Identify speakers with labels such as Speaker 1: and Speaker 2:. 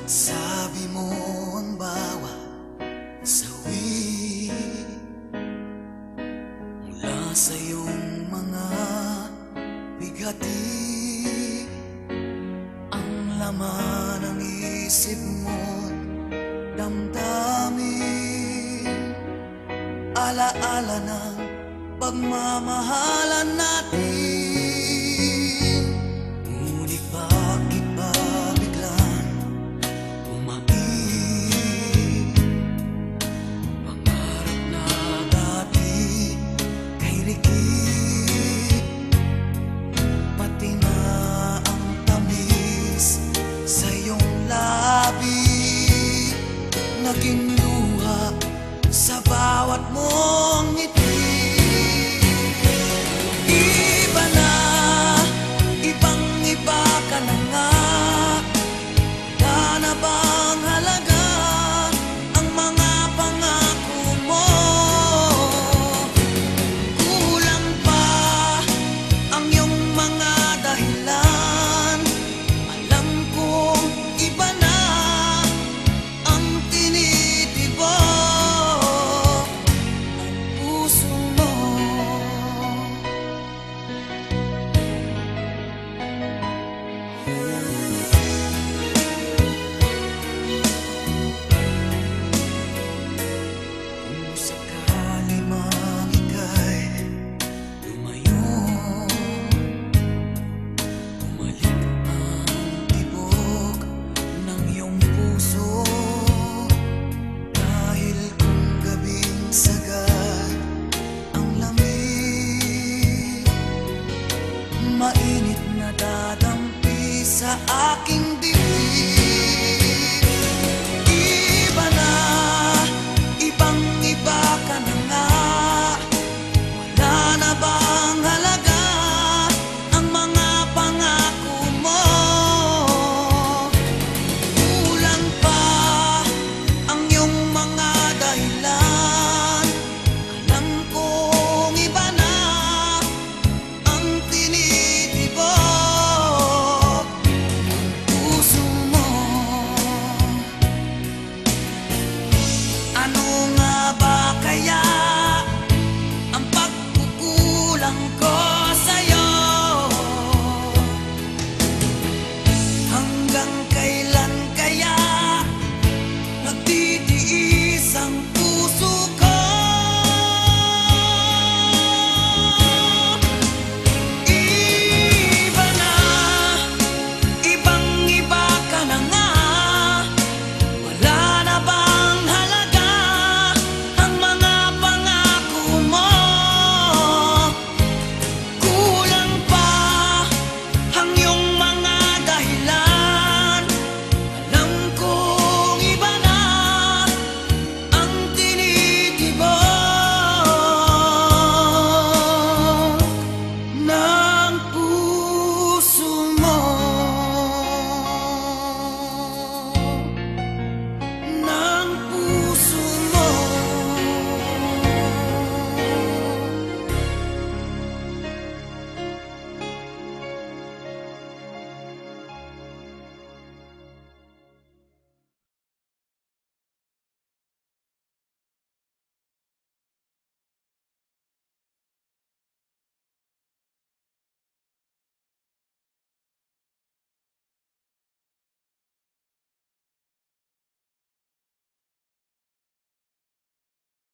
Speaker 1: Sabi mo ang bawat sawi mula sa iyong mga bigati, ang laman ng isip mo't damdamin, alaala ng pagmamahalan natin. Ngunit bakit ba biglang umaib? Pangarap na dati kay rikit, pati na ang tamis sa iyong labi, naging luha sa bawat mong ngiti. Iba na, ibang-iba ka na nga. Wala na bang halaga ang mga pangako mo? Kulang pa ang iyong mga dahilan. Alam kong iba na ang tinitibok ng puso mo. Kung sakali mang ika'y lumayo, bumalik ang tibok ng iyong puso. Dahil kung gabing sagad ang lamig, mainit na dadampi sa aking dibdib.